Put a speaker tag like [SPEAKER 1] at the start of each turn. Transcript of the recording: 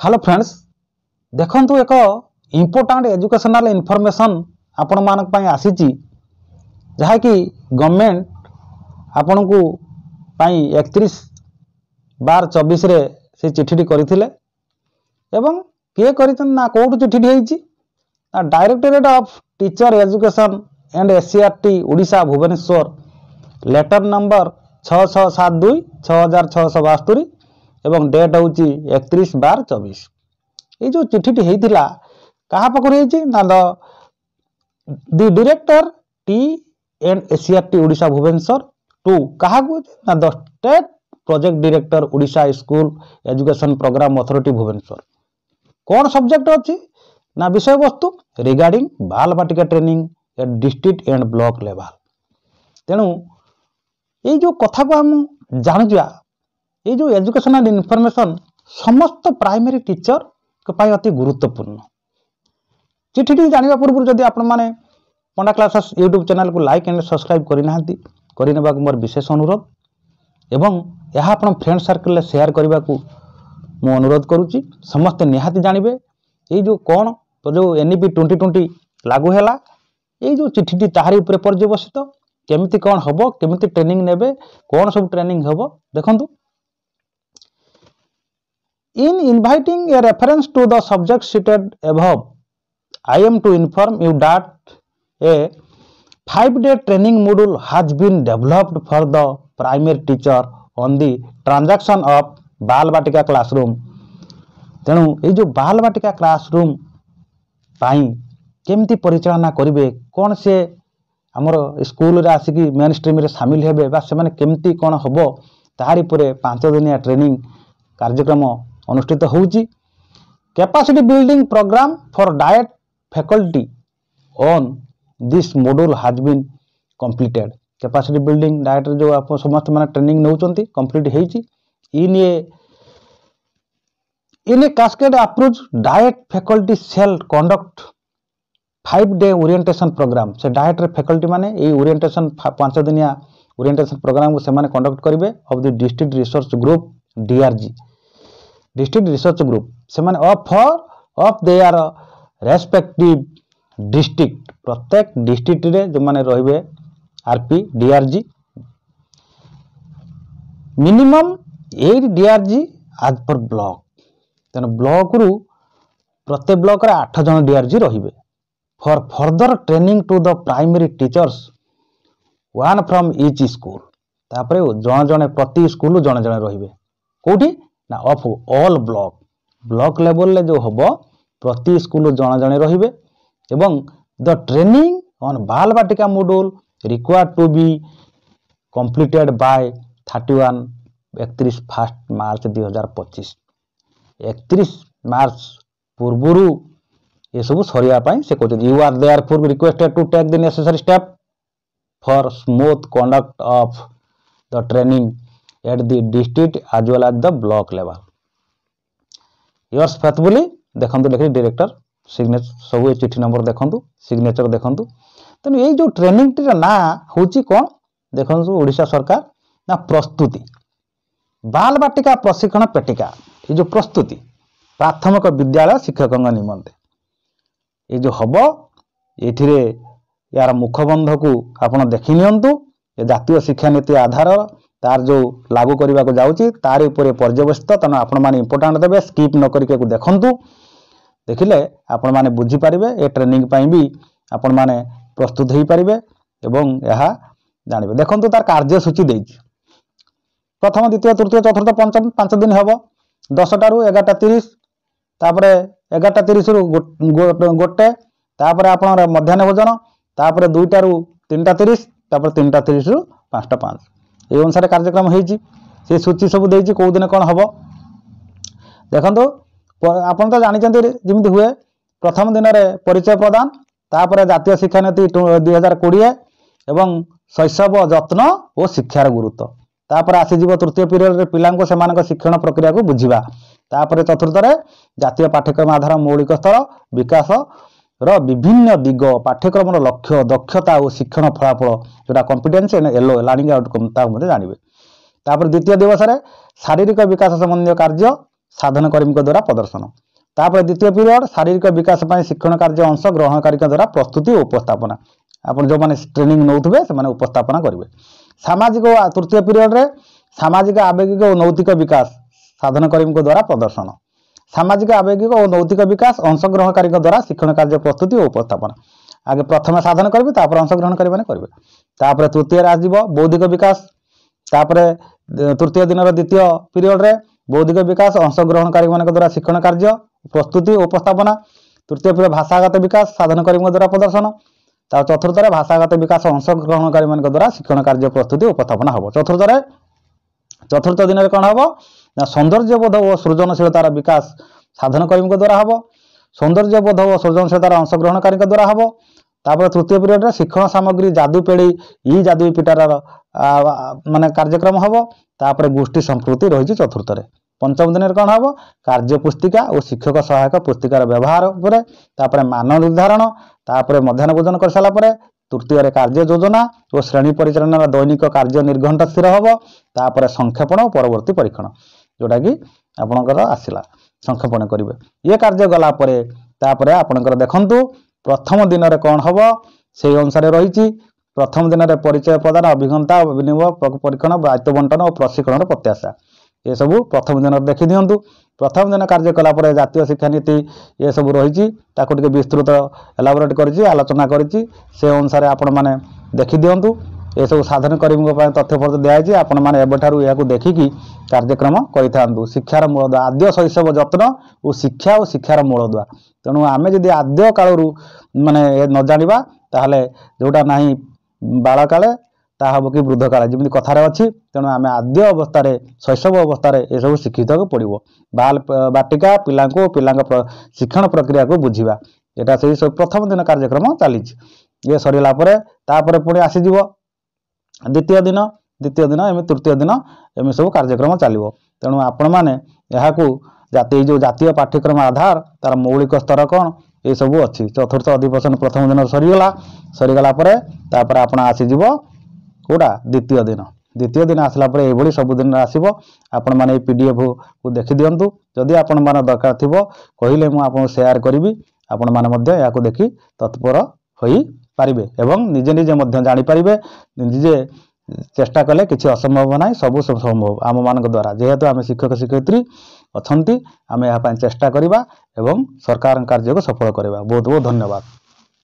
[SPEAKER 1] Hello friends देखंतु एक important educational information आपण मानक पई आसीची जहा कि गवर्नमेंट आपण को पई 31/24 रे से चिठीटी करथिले एवं के करितन ना कोड चिठीटी हेची ना directorate of teacher education and SCERT Odisha Bhubaneswar letter number 6672 6672 एवं डेट होची 31/24 ये जो चिठीटी हेतिला कहा पकर हेची ना the director T and SCERT Odisha Bhubaneswar टू कहा को ना the state project director Odisha school education programme authority Bhubaneswar कौन सब्जेक्ट अच्छी ना विषय वस्तु regarding Bal Vatika training at district and block level तेणु ये जो कथा को हम जानूजा ये जो एजुकेशनल इनफॉरमेशन समस्त प्राइमरी टीचर के अति गुरुत्वपूर्ण चिठी जाना पूर्व जदि आपण मैंने पंडा क्लासेस यूट्यूब चैनल को लाइक एंड सब्सक्राइब करना करने मोर विशेष अनुरोध एवं यह आप फ्रेंड सर्कल शेयर करने को मु अनुरोध करुच्ची समस्ते निहाती जानवे ये जो कौन तो जो एनईपी 2020 लागू है ये जो चिठी ताहारी उपरे पर्यवसित केमिति कौन हम केमिति ट्रेनिंग नेबे कौन सब ट्रेनिंग हम देखंतु In inviting a reference to the subject cited above, I am to inform you that a 5-day training module has been developed for the primary teacher on the transaction of बाल बाटिका classroom तेणु ये जो बाल बाटिका classroom पाई केमती परिचालना करिवे कौन से आमर स्कूल रे आसिकी मेन स्ट्रीम रे शामिल हेबे बा से माने केमती कौन हबो ताहारी परे 5 दिनिया ट्रेनिंग कार्यक्रम अनुष्ठित होउची capacity building programme for DIET faculty on this module has been completed capacity building DIET जो आप समस्त माने ट्रेनिंग नउचंती कंप्लीट हेची in a cascade approach DIET faculty cell conduct 5-day orientation programme से डायट रे फैकल्टी माने ए ओरिएंटेशन 5 दिनिया ओरिएंटेशन प्रोग्राम को से माने कंडक्ट करिवे of the district research group DRG district research group से माने ऑफ देयर रेस्पेक्टिव डिस्ट्रिक्ट प्रत्येक डिस्ट्रिक्ट रे जो माने रहिबे आरपी डीआरजी मिनिमम 8 डीआरजी आज पर ब्लॉक तेन ब्लॉक रु प्रत्येक ब्लॉक रे 8 जन डीआरजी रहिबे for further training to the primary teachers one from each school तापरे जन जन प्रति स्कूल जन जन रहिबे कोठी ना ऑफ ऑल ब्लॉक लेवल ले जो हबो प्रति स्कूल जन जन रहिबे एवं the training on Bal Vatika module required to be completed by 31 March 2025 31 March पूर्वरु ये सब सरिया पाई से कहते you are therefore requested to take the necessary step for smooth conduct of the training at the district as well as the block level yours faithfully देखंतु लिखि director signature सब चिठी नंबर देखंतु सिग्नेचर देखंतु तने ये जो ट्रेनिंग टी ना होची कोन देखंतु ओडिशा सरकार ना प्रस्तुति बाल बाटिका प्रशिक्षण पेटिका ये जो प्रस्तुति प्राथमिक विद्यालय शिक्षकंग निमंते ये जो हबो एथिरे यार मुखबंध को आपण देखि नियंतु ये जातीय शिक्षा नीति आधार तार जो लागू करने को जाऊँगी तार ऊपर पर्यवसित तेना आपण मैंने इंपोर्टाट देवे स्किप न करके देखंतु देखिले आपण मैंने बुझीपारे ये ट्रेनिंग भी आपण मैंने प्रस्तुत हो पारे एवं यह जानवे देखंतु तार कार्यसूची देछि प्रथम द्वितीय तृतीय चतुर्थ पंचम 5 दिन हम 10टा रु 11:30 तापरे 11:30 रु गोटे तापरे आपण मध्याह्न भोजन तापरे 2टा रु 3:30 तापरे 3:30 रु 5:05 ये अनुसार कार्यक्रम होती से सूची सब देती कौ दिन कौन हम देखो आप तो जानते जमी हुए प्रथम दिन में परिचय प्रदान तापर जातीय शिक्षा नीति 2020 एवं शैशव जत्न और शिक्षार गुरुत्व तापर आसीज तृतीय पीरियड पिला से शिक्षण प्रक्रिया को बुझा तापर चतुर्थ जातीय पाठ्यक्रम आधार मौलिक स्तर विकास विभिन्न दिग पाठ्यक्रम लक्ष्य दक्षता और शिक्षण फलाफल जोटा कॉम्पिटेंस एलो लर्निंग आउटकम जानवे तापर द्वितीय दिवस रे शारीरिक विकास संबंधी कार्य साधनकर्मी द्वारा प्रदर्शन। तापर द्वितीय पीरियड शारीरिक विकास पर शिक्षण कार्य अंश ग्रहणकारी द्वारा प्रस्तुति और उपस्थापना। आप जो मैंने ट्रेनिंग नौथे से उपस्थापना करेंगे। सामाजिक तृतीय पीरियड रे सामाजिक आवेगिक और नैतिक विकास साधनकर्मी द्वारा प्रदर्शन। सामाजिक आवेगिक और नैतिक विकास अंशग्रहणकारी द्वारा शिक्षण कार्य प्रस्तुति और उपस्थापना। आगे प्रथम साधन करेंगे तापर अंशग्रहणकारी मैंने करेंगे। तापर तृतीय आसब बौद्धिक विकास। तापर तृतीय दिन द्वितीय पीरियड रे बौद्धिक विकास अंशग्रहणकारी मान द्वारा शिक्षण कार्य प्रस्तुति और उपस्थापना। तृतीय पीरियड भाषागत विकास साधनकर्मी द्वारा प्रदर्शन। चतुर्थ भाषागत विकास अंशग्रहणकारी मान द्वारा शिक्षण कार्य प्रस्तुति उपस्थापना हम। चतुर्थ दिन में कौन हम ना सौंदर्यबोध और सृजनशीलतार विकास साधनकर्मी द्वारा हम। सौंदर्यबोध और सृजनशीलतार अंशग्रहणकारी द्वारा हम। तापर तृतीय पीरियड रे शिक्षण सामग्री जादू पेड़ी ई जादू पिटार माने कार्यक्रम हम। तापर गोष्ठी संस्कृति रही चतुर्थ। पंचम दिन में कौन हम कार्य पुस्तिका और शिक्षक सहायक पुस्तिकार व्यवहार उपरे। तापर मान निर्धारण। तापर मध्याह्न भोजन कर सारा पर तृतीय कार्य योजना और श्रेणी परिचालन दैनिक कार्य निर्घंट स्थिर हम। तापर संक्षेपण और परवर्ती परीक्षण जोटा कि आपणकर आसला संक्षेपण करेंगे। ये कार्य गलापर तापर आपणकर देखंतु प्रथम दिन में कौन हम से अनुसार रही। प्रथम दिन में परिचय प्रदान अभिज्ञता विनिमय परीक्षण दायित्व बंटन और प्रशिक्षण प्रत्याशा ये सब प्रथम दिन देखी दिंतु। प्रथम दिन कार्य कलापर जातीय शिक्षा नीति ये सब रही विस्तृत एलाबोरेट कर आलोचना करी से अनुसार आपण मैंने देखी दिंतु। ये सब साधनकर्मी तथ्य फर्थ दिखाई आपण मैंने एवठारू या देखिकी कार्यक्रम करूँ। शिक्षार मूलदुआ आद्य शैशव जत्न और शिक्षार मूलदुआ। तेणु आम जदि आद्य कालू माने न जाना ताहले जोटा ना बाल काले ता हम कि वृद्ध काले जमी कथार अच्छी। तेणु आम आद्य अवस्था शैशव अवस्था ये सब शिक्षित पड़ो। बाल बाटिका पिला शिक्षण प्रक्रिया को बुझा यहाँ से प्रथम दिन कार्यक्रम चली ये सरला पुणी आसीज द्वितीय दिन एम तृतीय दिन एम सब कार्यक्रम चलो। तेणु आपण मैंने जातीय जो जातीय पाठ्यक्रम आधार तार मौलिक स्तर कौन ये सब अच्छी। चतुर्थ अधिवेशन प्रथम दिन सरीगला तापर आपण आसीज कौटा द्वितीय दिन आसला ये सबुदिन आसब। आपण मैंने PDF को देखी दिंतु। जदि आपण मैंने दरकार थी कहले मुझे शेयर करी आपण मैंने देखी तत्पर हो पारे एवं निजे निजे जानीपारे। निजे चेष्टा कले किसी असंभव ना सब संभव आम मान द्वारा जेहेतु आम शिक्षक शिक्षयित्री अच्छा आम यहाँ चेष्टा करवा एवं सरकार कार्य को सफल करवा। बहुत बहुत धन्यवाद।